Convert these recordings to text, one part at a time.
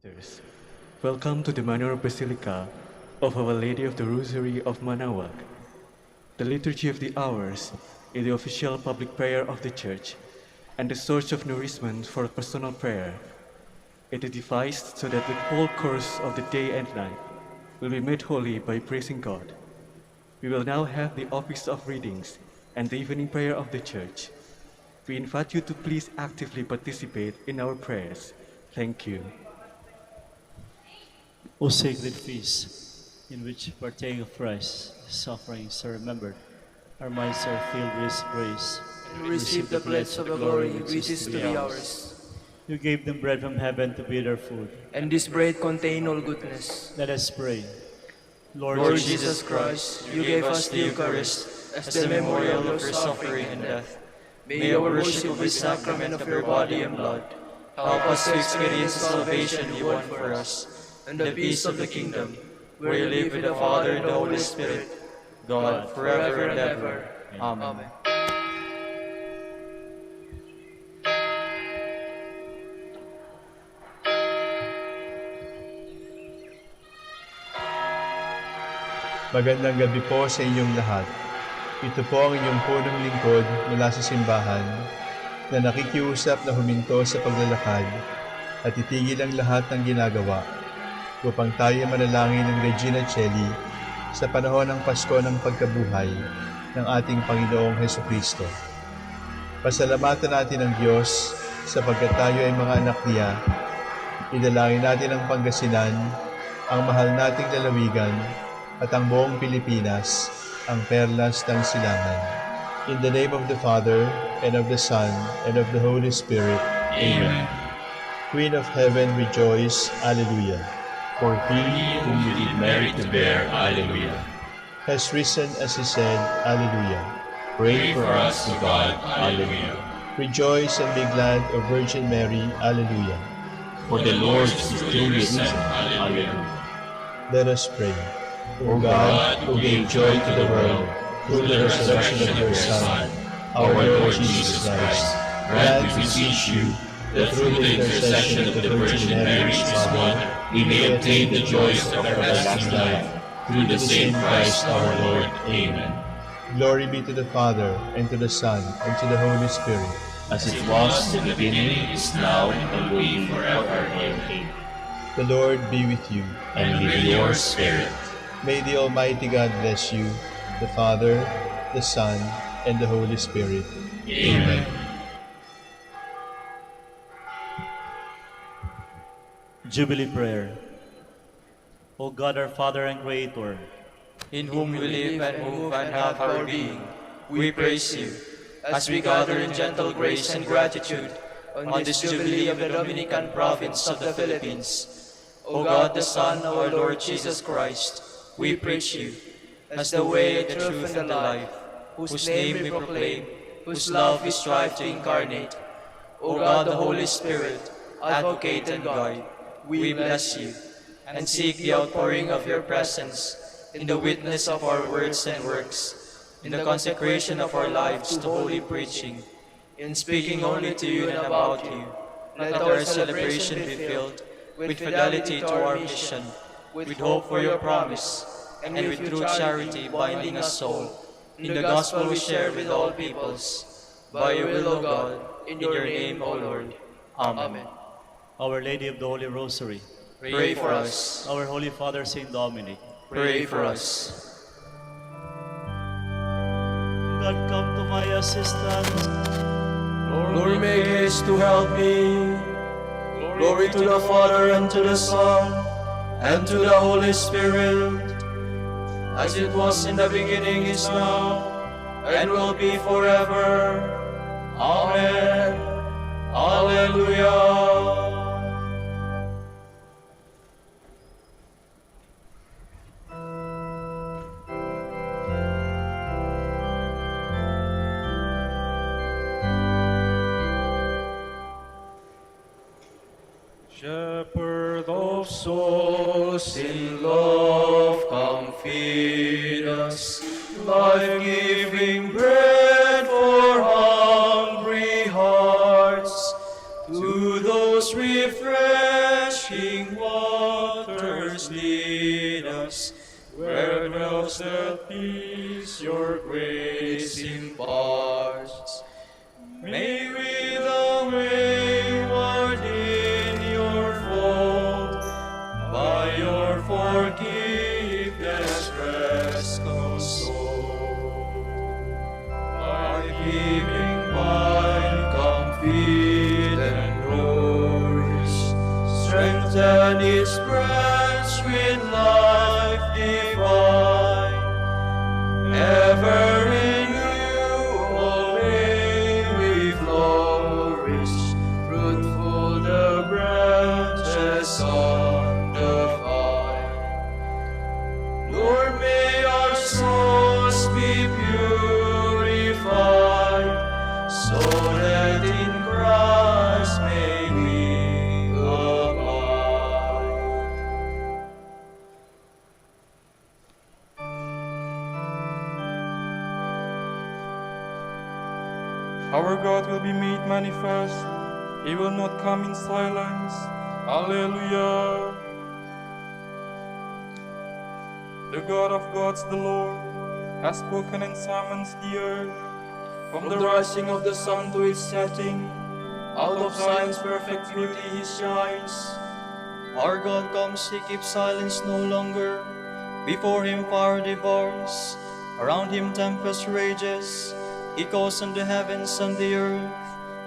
Sisters, welcome to the Manor Basilica of Our Lady of the Rosary of Manaoag. The Liturgy of the Hours is the official public prayer of the Church and the source of nourishment for personal prayer. It is devised so that the whole course of the day and night will be made holy by praising God. We will now have the office of readings and the evening prayer of the Church. We invite you to please actively participate in our prayers. Thank you. O sacred feast, in which partaking of Christ's sufferings are remembered, our minds are filled with His grace. And we receive the pledge of the glory which is to be ours. You gave them bread from heaven to be their food. And this bread contain all goodness. Let us pray. Lord Jesus Christ, you gave us the Eucharist as the memorial of your suffering and death. May our worship of the sacrament of your body and blood help us to experience the salvation you won for us, and the peace of the kingdom, where you live with the Father and the Holy Spirit, God, forever and ever. Amen. Magandang gabi po sa inyong lahat. Ito po ang inyong punong lingkod mula sa simbahan na nakikiusap na huminto sa paglalakad at itigil ang lahat ng ginagawa upang tayo manalangin ng Regina Coeli sa panahon ng Pasko ng pagkabuhay ng ating Panginoong Hesukristo. Pasalamatan natin ang Diyos sapagkat tayo ay mga anak niya. Idalangin natin ang Pangasinan, ang mahal nating lalawigan, at ang buong Pilipinas, ang perlas ng silangan. In the name of the Father, and of the Son, and of the Holy Spirit. Amen. Queen of Heaven, rejoice. Alleluia. For he whom you did merit to bear, Alleluia. Has risen as he said, Alleluia. Pray for us to God, Alleluia. Rejoice and be glad, O Virgin Mary, Alleluia. For the Lord is truly risen, Alleluia. Let us pray. O God, who gave joy to the world through the resurrection of your Son, our Lord Jesus Christ, grant, we beseech you, that through the intercession of the Virgin Mary, his mother, we may obtain the joys of everlasting life, through the same Christ our Lord. Amen. Glory be to the Father, and to the Son, and to the Holy Spirit. As it was in the beginning, is now, and will be forever. Amen. The Lord be with you. And with your spirit. May the Almighty God bless you, the Father, the Son, and the Holy Spirit. Amen. Jubilee Prayer. O God, our Father and Creator, In whom we live and move and have our being, we praise you, as we gather in gentle grace and gratitude on this Jubilee of the Dominican province of the Philippines. O God, the Son, our Lord Jesus Christ, we praise you, as the way, the truth, and the life, whose name we proclaim, whose love we strive to incarnate. O God, the Holy Spirit, advocate and guide, we bless you, and seek the outpouring of your presence in the witness of our words and works, in the consecration of our lives to holy preaching, in speaking only to you and about you. Let our celebration be filled with fidelity to our mission, with hope for your promise, and with true charity binding us all in the gospel we share with all peoples. By your will, O God, in your name, O Lord. Amen. Our Lady of the Holy Rosary, Pray for us. our Holy Father Saint Dominic, Pray for us. God, come to my assistance. Lord, make haste to help me. Glory to the Father, and to the Son, and to the Holy Spirit, as it was in the beginning, is now, and will be forever. Amen. Alleluia. Shepherd of souls, in love come feed us, life-giving bread for hungry hearts. To those refreshing waters lead us, where dwells the peace your grace imparts. May we the wayward in your fold, by your forgiveness rest consoled. By giving wine, come feed and nourish, strengthen its branch with life divine. Ever in you, always we flourish, fruitful the branches on the vine. Lord, may our souls be purified, so that in Christ may we abide. Our God will be made manifest. He will not come in silence. Alleluia. The God of gods, the Lord, has spoken and summons the earth. From the rising of the sun to its setting, out of Zion's perfect beauty he shines. Our God comes, he keeps silence no longer. Before him fire devours, around him tempest rages. He calls on the heavens and the earth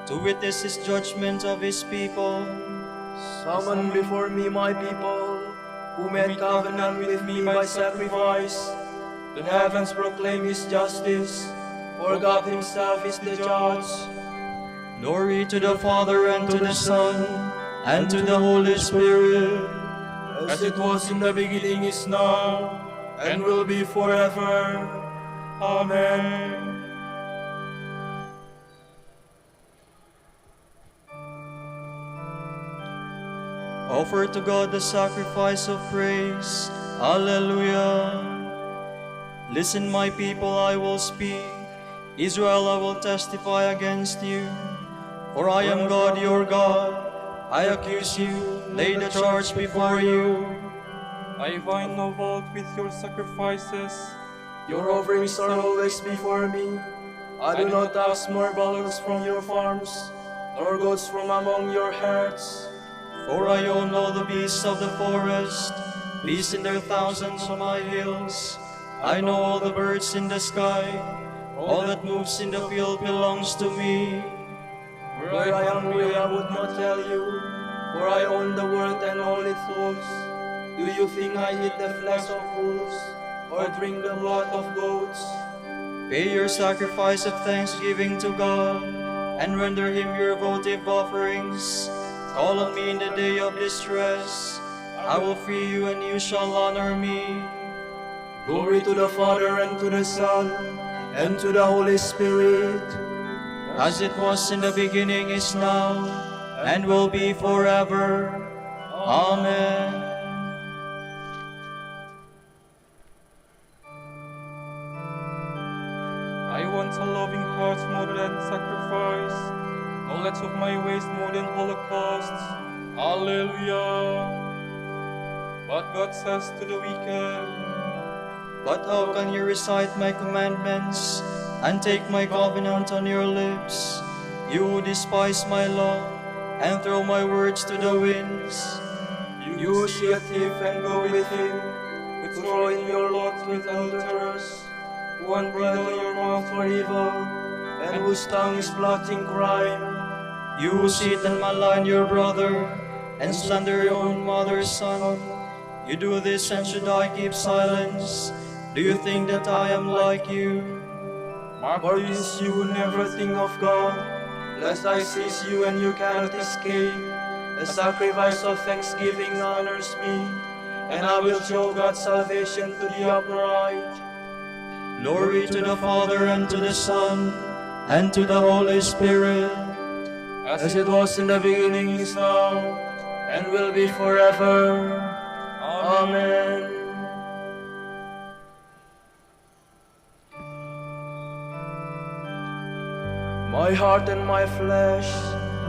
to witness his judgment of his people. Summon before me my people, who made covenant with me by sacrifice. The heavens proclaim his justice, for God himself is the judge. Glory to the Father, and to the Son, and to the Holy Spirit, As it was in the beginning, is now, and will be forever. Amen. Offer to God the sacrifice of praise. Alleluia. Listen, my people, I will speak. Israel, I will testify against you. For I am God, your God. I accuse you, lay the charge before you. I find no fault with your sacrifices. Your offerings are always before me. I do not ask more bullocks from your farms, nor goats from among your herds. For I own all the beasts of the forest, beasts in their thousands on my hills. I know all the birds in the sky. All that moves in the field belongs to me. Were I hungry, I would not tell you, for I own the world and all its thoughts. Do you think I eat the flesh of wolves, or drink the blood of goats? Pay your sacrifice of thanksgiving to God, and render him your votive offerings. Call on me in the day of distress. I will free you, and you shall honor me. Glory to the Father, and to the Son, and to the Holy Spirit. As it was in the beginning, is now, and will be forever. Amen. I want a loving heart more than sacrifice, knowledge of my ways more than holocausts. Alleluia. But God says to the wicked, But how can you recite my commandments and take my covenant on your lips? You who despise my law and throw my words to the winds. You see a thief and go with him, who throw in your lot with adulterers, who unbridle your mouth for evil, and whose tongue is plotting crime. You who sit and malign your brother and slander your own mother's son. You do this, and should I keep silence? Do you think that I am like you? For this you who never think of God, lest I seize you and you cannot escape. The sacrifice of thanksgiving honors me, and I will show God's salvation to the upright. Glory to the Father, and to the Son, and to the Holy Spirit. As it was in the beginning, is now, and will be forever. Amen. My heart and my flesh,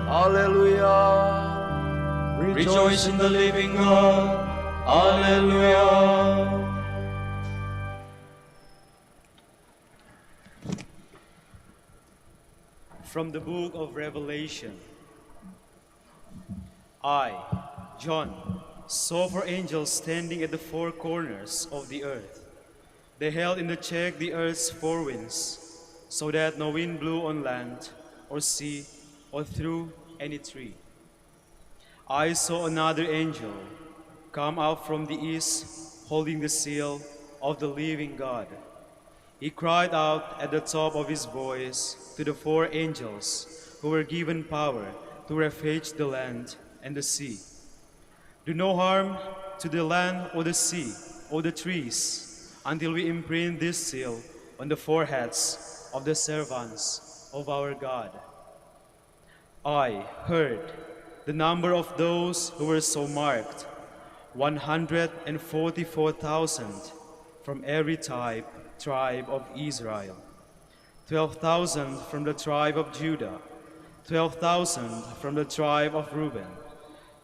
Alleluia. rejoice in the living God. Alleluia. From the book of Revelation. I, John, saw four angels standing at the four corners of the earth. They held in the check the earth's four winds, so that no wind blew on land or sea or through any tree. I saw another angel come out from the east, holding the seal of the living God. He cried out at the top of his voice to the four angels who were given power to ravage the land and the sea. Do no harm to the land or the sea or the trees until we imprint this seal on the foreheads of the servants of our God. I heard the number of those who were so marked, 144,000 from every tribe of Israel, 12,000 from the tribe of Judah, 12,000 from the tribe of Reuben,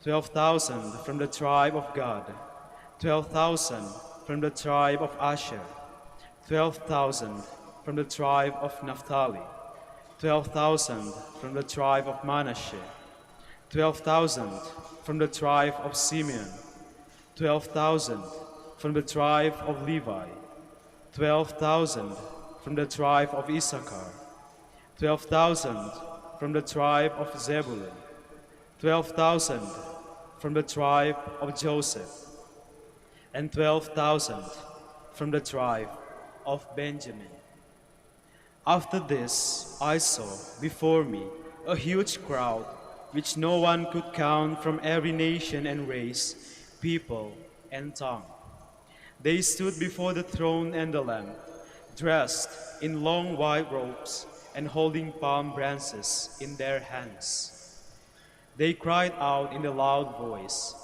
12,000 from the tribe of Gad, 12,000 from the tribe of Asher, 12,000 from the tribe of Naphtali, 12,000 from the tribe of Manasseh, 12,000 from the tribe of Simeon, 12,000 from the tribe of Levi, 12,000 from the tribe of Issachar, 12,000 from the tribe of Zebulun, 12,000 from the tribe of Joseph, and 12,000 from the tribe of Benjamin. After this, I saw before me a huge crowd, which no one could count, from every nation and race, people and tongue. They stood before the throne and the Lamb, dressed in long white robes and holding palm branches in their hands. They cried out in a loud voice,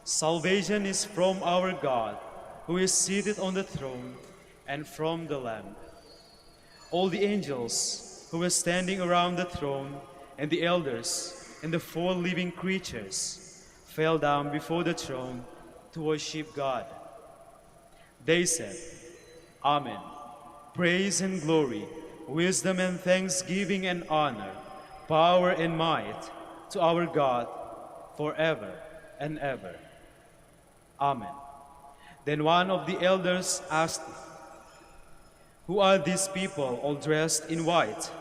"Salvation is from our God, who is seated on the throne, and from the Lamb." All the angels who were standing around the throne and the elders and the four living creatures fell down before the throne to worship God. They said, "Amen. Praise and glory, wisdom and thanksgiving and honor, power and might to our God forever and ever. Amen." Then one of the elders asked me, "Who are these people all dressed in white,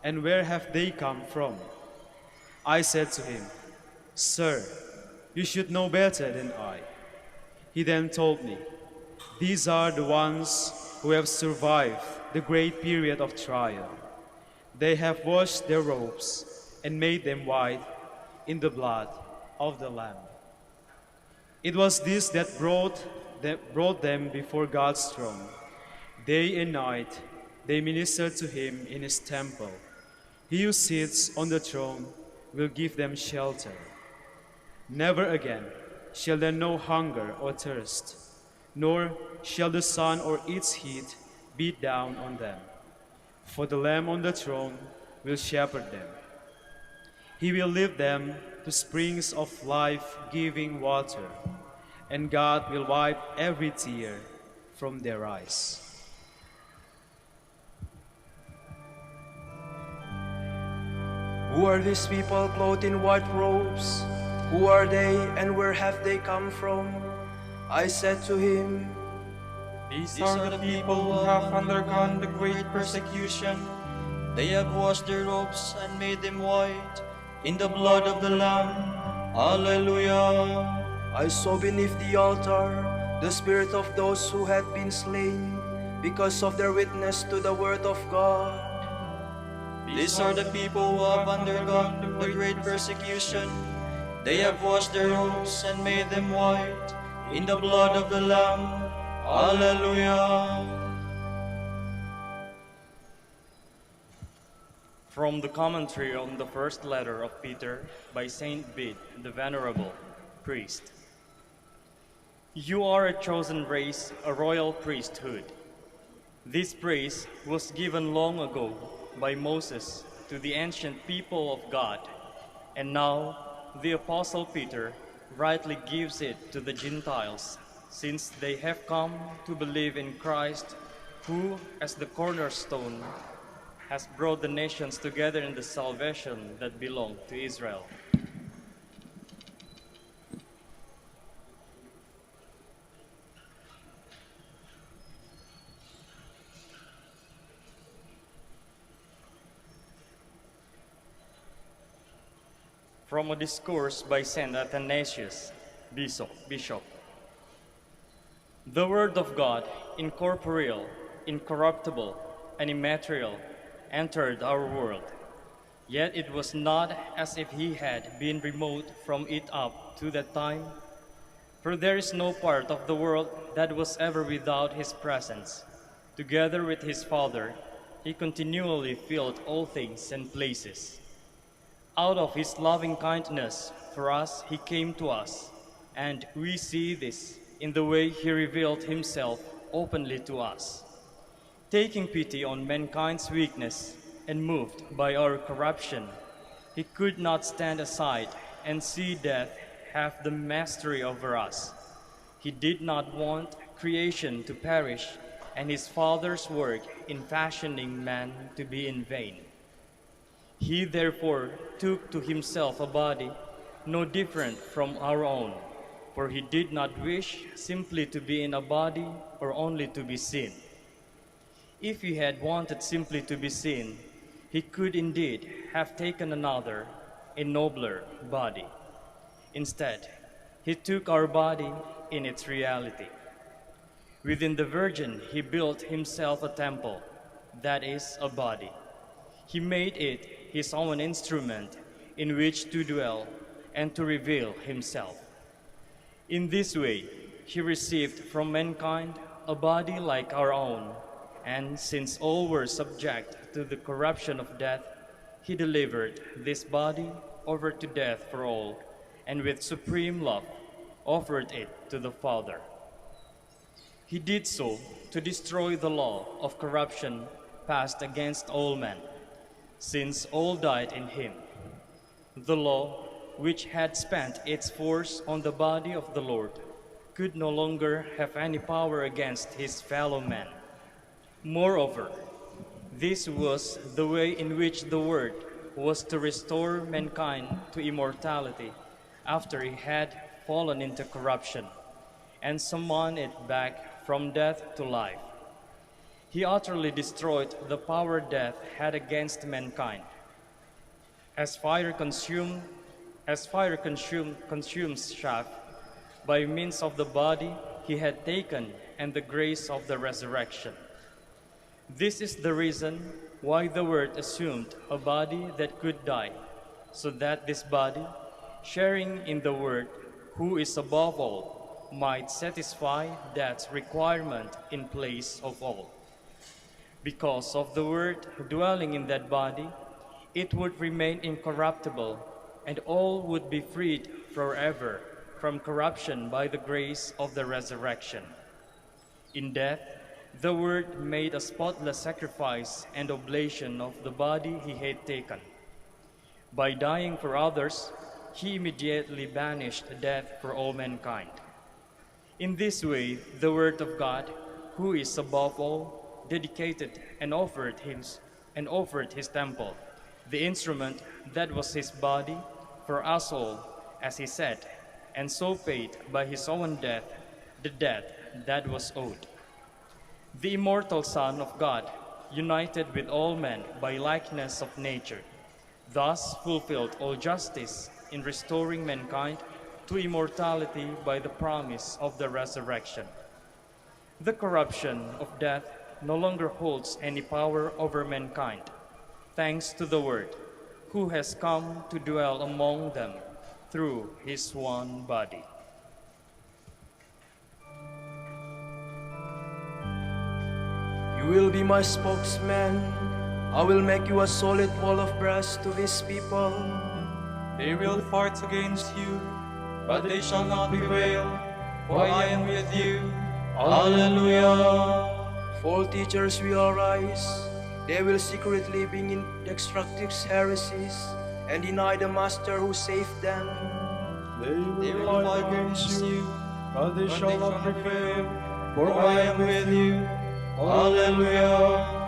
and where have they come from?" I said to him, "Sir, you should know better than I." He then told me, "These are the ones who have survived the great period of trial. They have washed their robes and made them white in the blood of the Lamb." It was this that brought them before God's throne. Day and night they ministered to him in his temple. He who sits on the throne will give them shelter. Never again shall there know hunger or thirst, nor shall the sun or its heat beat down on them. For the Lamb on the throne will shepherd them. He will lead them to springs of life-giving water, and God will wipe every tear from their eyes. Who are these people clothed in white robes? Who are they, and where have they come from? I said to him, These are the people who have undergone the great persecution. They have washed their robes and made them white in the blood of the Lamb. Alleluia. I saw beneath the altar the spirit of those who had been slain because of their witness to the word of God. These are the people who have undergone the great persecution. They have washed their robes and made them white in the blood of the Lamb. Alleluia. From the commentary on the first letter of Peter by Saint Bede, the Venerable Priest. You are a chosen race, a royal priesthood. This praise was given long ago by Moses to the ancient people of God, and now the Apostle Peter rightly gives it to the Gentiles, since they have come to believe in Christ, who, as the cornerstone, has brought the nations together in the salvation that belonged to Israel. From a discourse by Saint Athanasius, Bishop. The Word of God, incorporeal, incorruptible, and immaterial, entered our world. Yet it was not as if he had been remote from it up to that time, for there is no part of the world that was ever without his presence. Together with his Father, he continually filled all things and places. Out of his loving kindness for us, he came to us, and we see this in the way he revealed himself openly to us. Taking pity on mankind's weakness and moved by our corruption, he could not stand aside and see death have the mastery over us. He did not want creation to perish and his Father's work in fashioning man to be in vain. He therefore took to himself a body no different from our own, for he did not wish simply to be in a body or only to be seen. If he had wanted simply to be seen, he could indeed have taken another, a nobler body. Instead, he took our body in its reality. Within the Virgin, he built himself a temple, that is, a body. He made it his own instrument in which to dwell and to reveal himself. In this way, he received from mankind a body like our own, and since all were subject to the corruption of death, he delivered this body over to death for all, and with supreme love offered it to the Father. He did so to destroy the law of corruption passed against all men, since all died in him. The law, which had spent its force on the body of the Lord, could no longer have any power against his fellow men. Moreover, this was the way in which the Word was to restore mankind to immortality after he had fallen into corruption, and summon it back from death to life. He utterly destroyed the power death had against mankind. As fire consumes chaff, by means of the body he had taken and the grace of the resurrection. This is the reason why the Word assumed a body that could die, so that this body, sharing in the Word, who is above all, might satisfy death's requirement in place of all. Because of the Word dwelling in that body, it would remain incorruptible, and all would be freed forever from corruption by the grace of the resurrection. In death, the Word made a spotless sacrifice and oblation of the body he had taken. By dying for others, he immediately banished death for all mankind. In this way, the Word of God, who is above all, dedicated and offered his temple, the instrument that was his body, for us all, as he said, and so paid by his own death the debt that was owed. The immortal Son of God, united with all men by likeness of nature, thus fulfilled all justice in restoring mankind to immortality by the promise of the resurrection. The corruption of death no longer holds any power over mankind, thanks to the Word, who has come to dwell among them through his one body. You will be my spokesman. I will make you a solid wall of brass to these people. They will fight against you, but they shall not prevail, for I am with you. Alleluia. False teachers will arise. They will secretly bring in destructive heresies, and deny the Master who saved them. They will fight against you, but they shall not prevail, for I am with you. Hallelujah.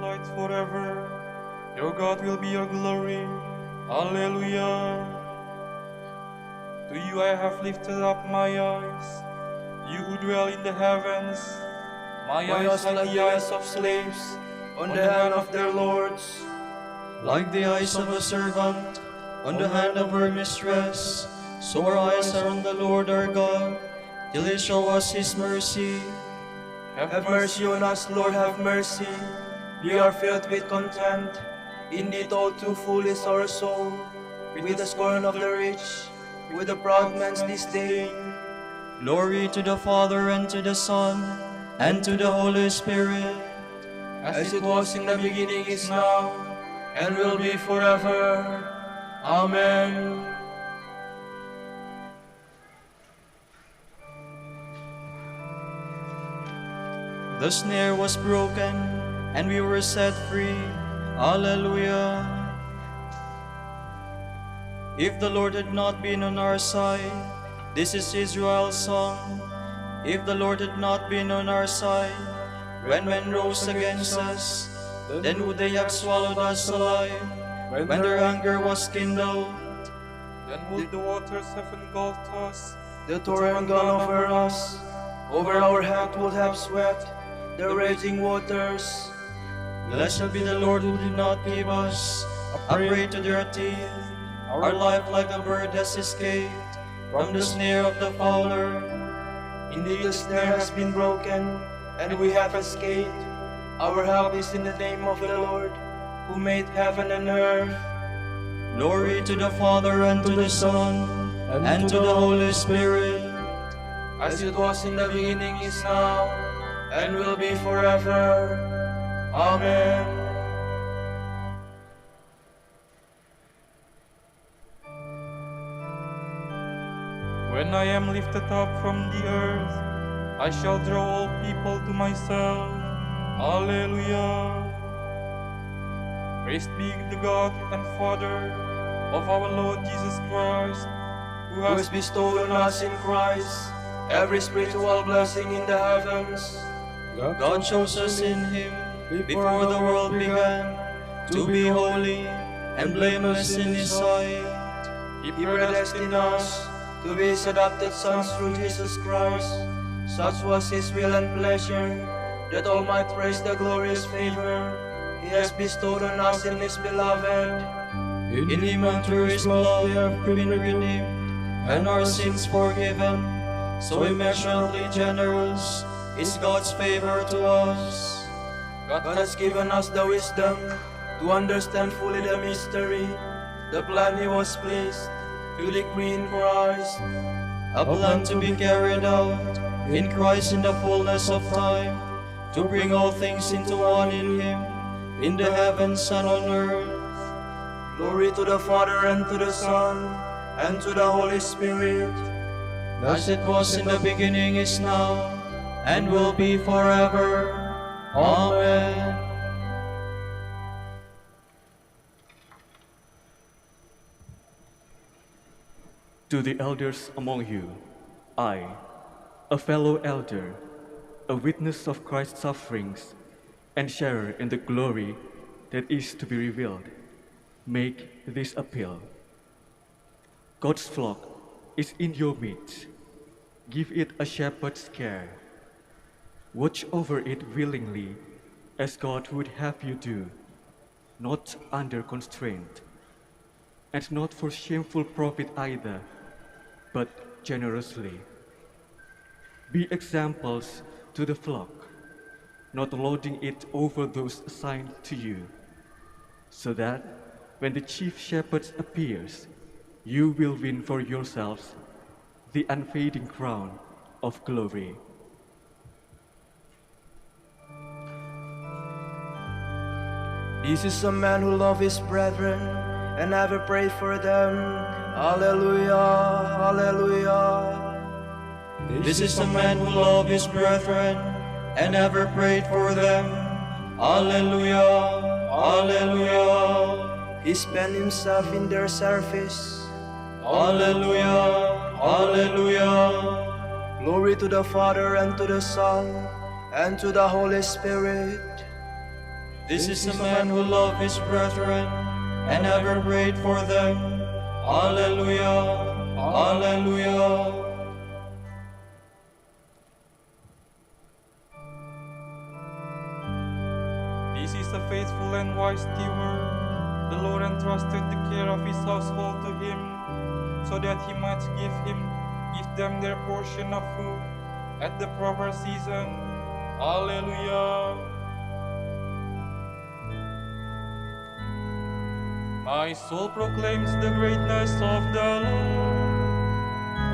light forever. Your God will be your glory. Alleluia. To you I have lifted up my eyes, you who dwell in the heavens. My eyes like the eyes of slaves on the hand of their lords. Like the eyes of a servant on the hand of her mistress, so our eyes are on the Lord our God, till he show us his mercy. Have mercy on us, Lord, have mercy. We are filled with contempt. Indeed, all too full is our soul, with the scorn of the rich, with the proud man's disdain. Glory to the Father, and to the Son, and to the Holy Spirit. As it was in the beginning, is now, and will be forever. Amen. The snare was broken, and we were set free. Alleluia. If the Lord had not been on our side, this is Israel's song. If the Lord had not been on our side, when men rose against us, then would they have swallowed us alive, when their anger was kindled. Then would the waters have engulfed us. The torrent gone over us, over our head would have swept the raging waters. Blessed be the Lord who did not give us a prey to their teeth. Our life like a bird has escaped from the snare of the fowler. Indeed, the snare has been broken, and we have escaped. Our help is in the name of the Lord, who made heaven and earth. Glory to the Father, and to the Son, and to the Holy Spirit. As it was in the beginning, is now, and will be forever. Amen. When I am lifted up from the earth, I shall draw all people to myself. Alleluia. Praised be the God and Father of our Lord Jesus Christ, who Who has has bestowed on us in Christ every spiritual blessing in the heavens. God chose us in him before the world began to be holy and blameless in his sight. He predestined us to be his adopted sons through Jesus Christ. Such was his will and pleasure, that all might praise the glorious favor he has bestowed on us in his beloved. In him and through his blood we have been redeemed, and our sins forgiven. So immeasurably generous is God's favor to us. God has given us the wisdom to understand fully the mystery, the plan he was pleased to decree in Christ. A plan to be carried out in Christ in the fullness of time, to bring all things into one in him, in the heavens and on earth. Glory to the Father, and to the Son, and to the Holy Spirit. As it was in the beginning, is now, and will be forever. Amen. To the elders among you, I, a fellow elder, a witness of Christ's sufferings, and sharer in the glory that is to be revealed, make this appeal. God's flock is in your midst. Give it a shepherd's care. Watch over it willingly, as God would have you do, not under constraint, and not for shameful profit either, but generously. Be examples to the flock, not lording it over those assigned to you, so that when the chief shepherd appears, you will win for yourselves the unfading crown of glory. This is a man who loves his brethren and ever pray for them. Alleluia, alleluia. This is a man who loved his brethren and ever prayed for them. Alleluia, alleluia. He spent himself in their service. Alleluia, alleluia. Glory to the Father, and to the Son, and to the Holy Spirit. This is a man who loved his brethren and ever prayed for them. Alleluia, alleluia. This is a faithful and wise steward. The Lord entrusted the care of his household to him, so that he might give them their portion of food at the proper season. Alleluia. My soul proclaims the greatness of the Lord.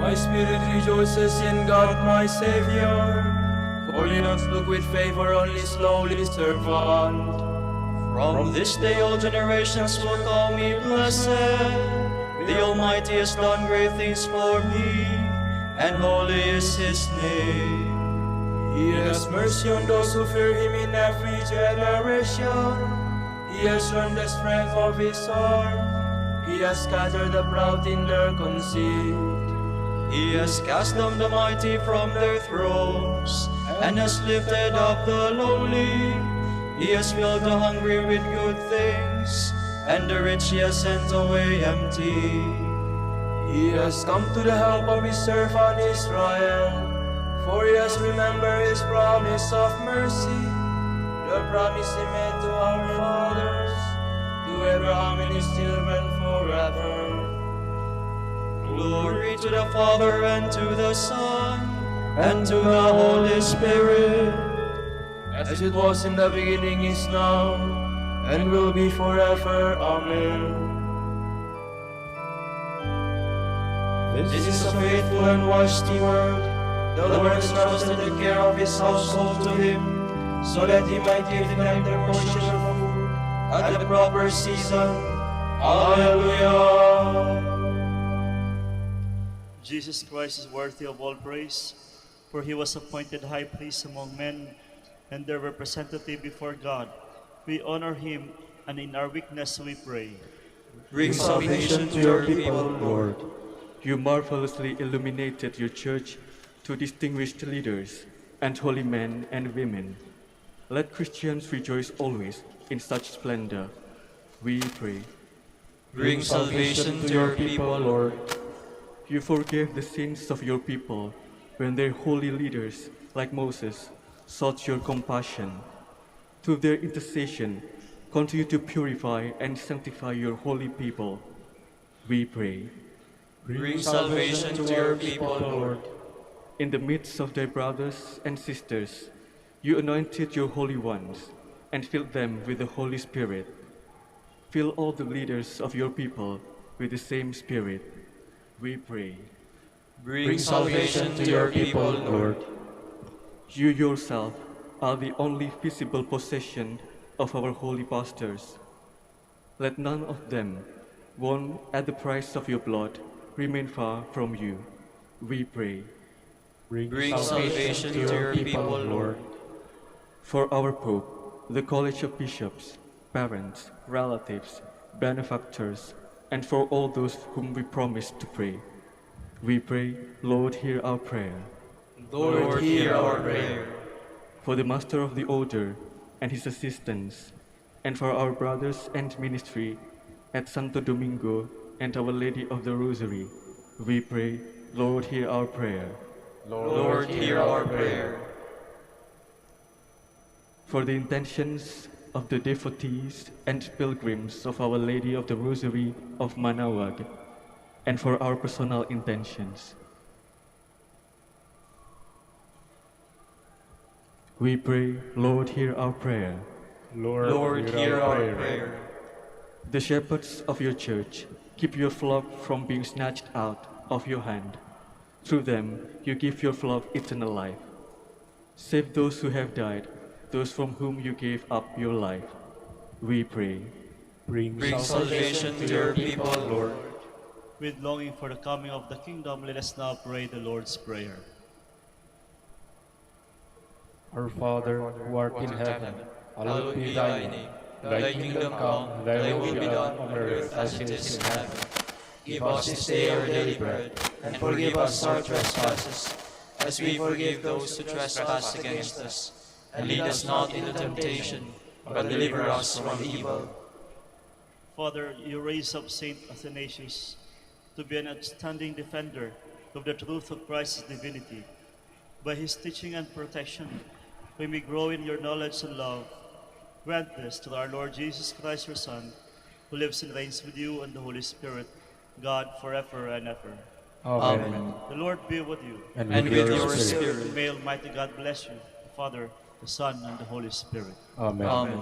My spirit rejoices in God my Savior, for he does look with favor on his lowly servant. From this day all generations will call me blessed. The Almighty has done great things for me, and holy is his name. He has mercy on those who fear him in every generation. He has shown the strength of his arm. He has scattered the proud in their conceit. He has cast down the mighty from their thrones, and has lifted up the lowly. He has filled the hungry with good things, and the rich he has sent away empty. He has come to the help of his servant Israel, for he has remembered his promise of mercy, the promise he made to our fathers, to Abraham and his children forever. Glory to the Father, and to the Son, and to the Holy Spirit, as it was in the beginning, is now, and will be forever. Amen. This is a faithful and wise steward. The Lord has trusted the care of his household to him, so that he might give them their portion of food at the proper season. Alleluia. Jesus Christ is worthy of all praise, for he was appointed high priest among men, and their representative before God. We honor him, and in our weakness we pray. Bring salvation to your people, Lord. You marvelously illuminated your church to distinguished leaders and holy men and women. Let Christians rejoice always in such splendor. We pray. Bring salvation to your people, Lord. You forgave the sins of your people when their holy leaders, like Moses, sought your compassion. Through their intercession, continue to purify and sanctify your holy people. We pray. Bring salvation to your people, Lord. In the midst of their brothers and sisters, you anointed your holy ones and filled them with the Holy Spirit. Fill all the leaders of your people with the same Spirit. We pray. Bring salvation to your people, Lord. You yourself are the only visible possession of our holy pastors. Let none of them, won at the price of your blood, remain far from you. We pray. Bring salvation to your people, Lord. For our Pope, the College of Bishops, parents, relatives, benefactors, and for all those whom we promise to pray, we pray, Lord, hear our prayer. Lord, hear our prayer. For the Master of the Order and his assistants, and for our brothers and ministry at Santo Domingo and Our Lady of the Rosary, we pray, Lord, hear our prayer. Lord, hear our prayer. For the intentions of the devotees and pilgrims of Our Lady of the Rosary of Manaoag, and for our personal intentions, we pray, Lord, hear our prayer. Lord, hear our prayer. The shepherds of your church, keep your flock from being snatched out of your hand. Through them, you give your flock eternal life. Save those who have died, those from whom you gave up your life. We pray. Bring salvation to your people, Lord. With longing for the coming of the kingdom, let us now pray the Lord's Prayer. Our Father, who art in heaven, hallowed be thy name. Thy kingdom come, thy will be done on earth as it is in heaven. Give us this day our daily bread, and forgive us our trespasses, as we forgive those who trespass against us. And lead us not into temptation, but deliver us from evil. Father, you raise up Saint Athanasius to be an outstanding defender of the truth of Christ's divinity. By his teaching and protection, we may grow in your knowledge and love. Grant this to our Lord Jesus Christ, your Son, who lives and reigns with you and the Holy Spirit, God, forever and ever. Amen. The Lord be with you. And And with with your your spirit. spirit. May Almighty God bless you, the Father, the Son, and the Holy Spirit. Amen. Amen.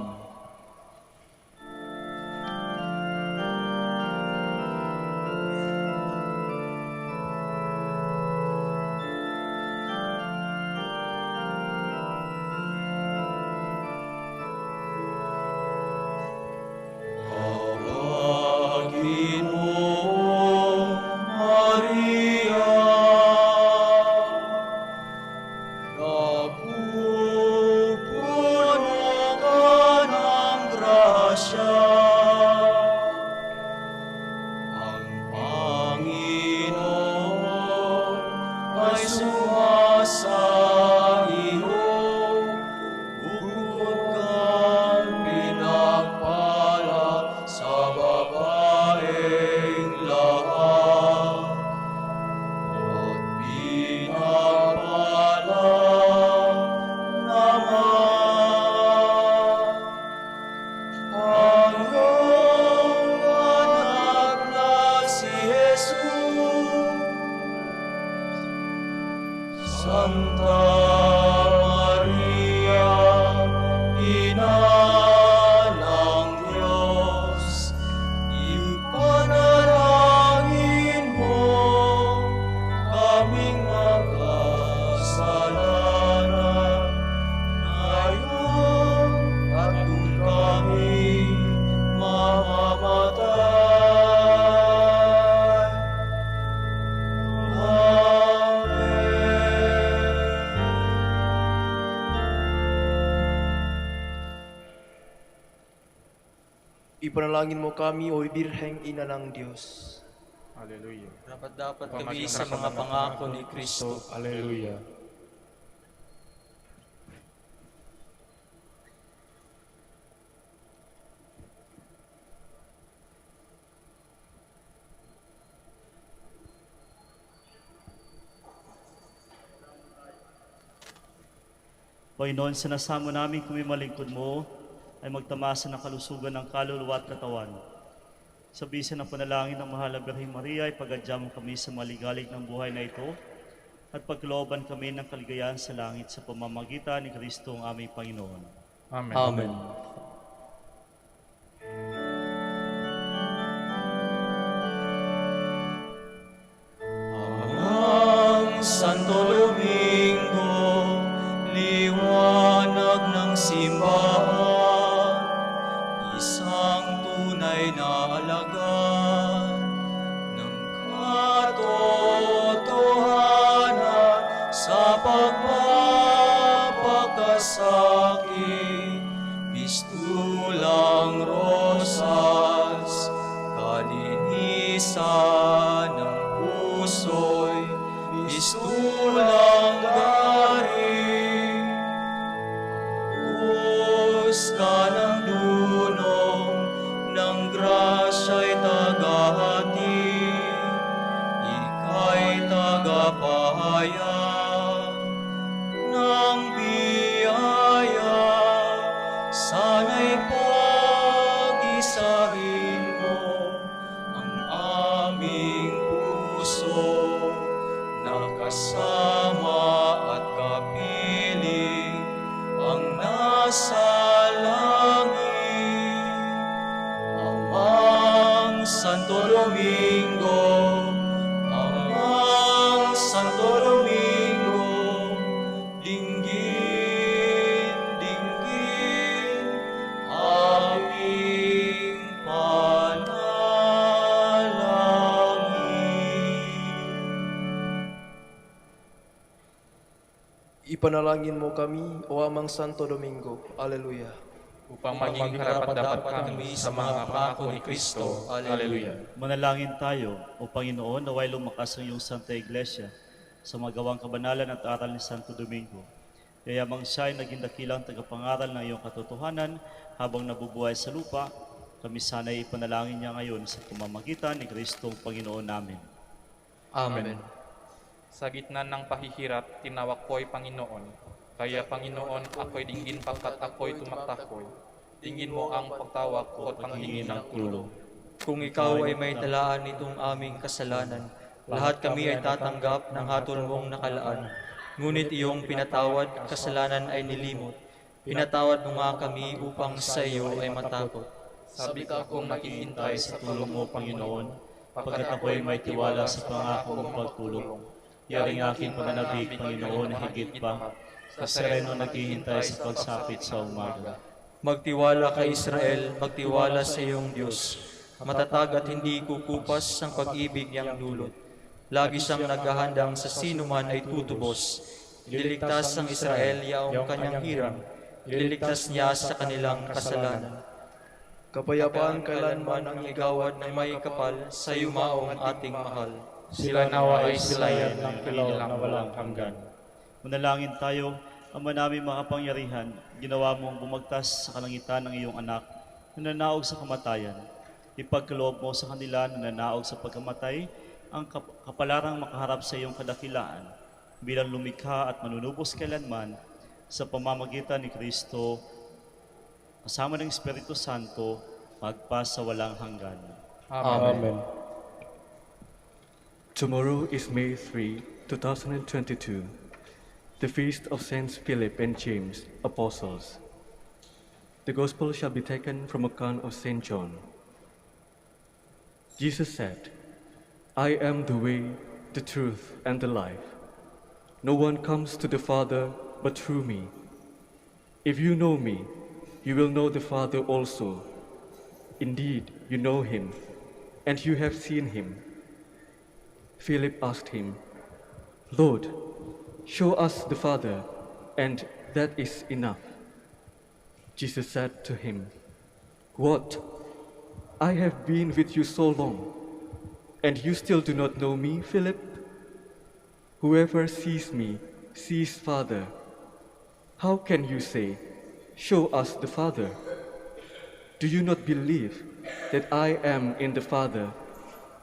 Ipanalangin mo kami, O Birheng Ina ng Diyos. Hallelujah. Dapat kami sa mga pangako ni Kristo. Hallelujah. Panginoon, sinasamo namin kung malingkod mo ay magtamasa ng kalusugan ng kaluluwa at katawan. Sa bisa ng panalangin ng Mahal na Birheng Maria, ipagadya mo kami sa maligalig ng buhay na ito at pagkalooban kami ng kaligayahan sa langit sa pamamagitan ni Kristo ang aming Panginoon. Amen. Amen. Ang Santo Domingo, liwanag ng simbahan, isang tunay na alagad ng katotohanan sa pagpapakasakit, pistulang rosas, kalinisan ng puso'y pistulang garing, ka ng dunong ng grasya'y tagahatid, ika'y tagapahayag ng biyaya, sana'y pag-isahin mo ang aming puso, nakasama at kapiling ang nasa langit. Amang Santo Domingo, Amang Santo Domingo, dinggin, dinggin, aming panalangin. Ipanalangin mo kami, O Amang Santo Domingo. Alleluia. Upang maging karapat-dapat kami sa mga pangako ni Kristo. Hallelujah. Manalangin tayo, O Panginoon, naway lumakas ang iyong Santa Iglesia sa magawang kabanalan at aral ni Santo Domingo. Yayamang siya'y naging dakilang tagapangaral ng iyong katotohanan habang nabubuhay sa lupa, kami sana'y ipanalangin niya ngayon sa pamamagitan ni Kristong Panginoon namin. Amen. Sa gitna ng pahihirap, tinawag ko'y Panginoon. Kaya Panginoon, ako'y dinggin pagkat ako'y tumaktakoy. Tingin mo ang pagtawag ko at panghingi ng tulong. Kung ikaw ay may talaan nitong aming kasalanan, lahat kami ay tatanggap ng hatol mong nakalaan. Ngunit iyong pinatawad, kasalanan ay nilimot. Pinatawad mo nga kami upang sa iyo ay matakot. Sabik akong maghihintay sa tulong mo, Panginoon, pagkat ako'y may tiwala sa pangako mong pagtulong. Yaring aking pananabik, Panginoon, higit pa, sa sereno naghihintay sa pagsapit sa umaga. Magtiwala kay Israel, magtiwala sa iyong Diyos. Matatag at hindi kukupas ang pag-ibig niyang dulot. Lagi siyang naghahandang sa sino man ay tutubos. Ililigtas ang Israel yaong kanyang hirang. Ililigtas niya sa kanilang kasalanan. Kapayapaan kailanman ang igawad ng may kapal sa yumaong ating mahal. Sila nawa ay silayan ng kilaw na walang hanggan. Manalangin tayo, Ama namin makapangyarihan, ginawa mong bumagtas sa kalangitan ng iyong anak na nanaog sa kamatayan. Ipagkaloob mo sa kanila na nanaog sa pagkamatay ang kapalarang makaharap sa iyong kadakilaan bilang lumikha at manunubos kailanman sa pamamagitan ni Kristo kasama ng Espiritu Santo magpas sa walang hanggan. Amen. Tomorrow is May 3, 2022, the feast of Saints Philip and James, Apostles. The Gospel shall be taken from account of St. John. Jesus said, I am the way, the truth, and the life. No one comes to the Father but through me. If you know me, you will know the Father also. Indeed, you know him, and you have seen him. Philip asked him, Lord, show us the Father, and that is enough. Jesus said to him, What? I have been with you so long, and you still do not know me, Philip? Whoever sees me sees Father. How can you say, Show us the Father? Do you not believe that I am in the Father,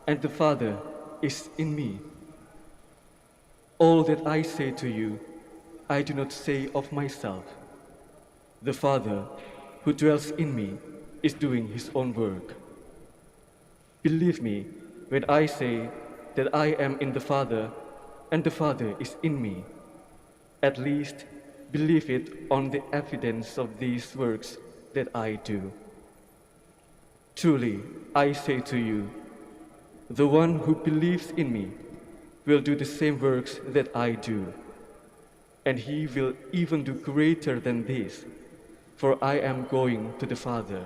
and the Father is in me? All that I say to you, I do not say of myself. The Father, who dwells in me, is doing his own work. Believe me when I say that I am in the Father, and the Father is in me. At least believe it on the evidence of these works that I do. Truly, I say to you, the one who believes in me will do the same works that I do, and he will even do greater than this, for I am going to the Father.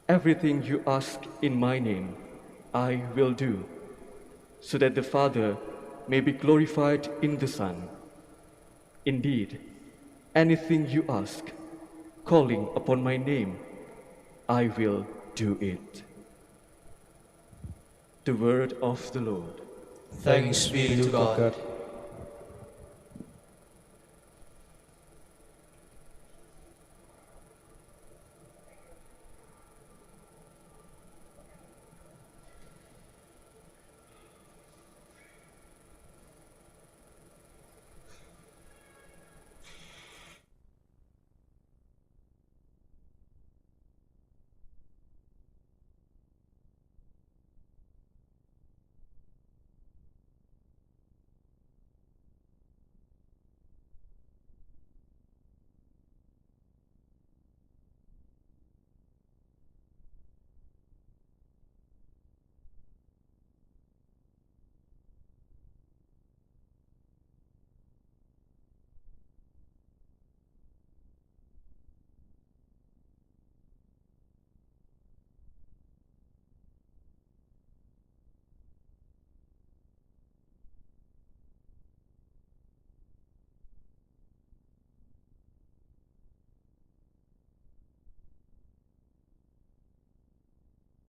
Everything you ask in my name, I will do, so that the Father may be glorified in the Son. Indeed, anything you ask, calling upon my name, I will do it. The word of the Lord. Thanks be to God.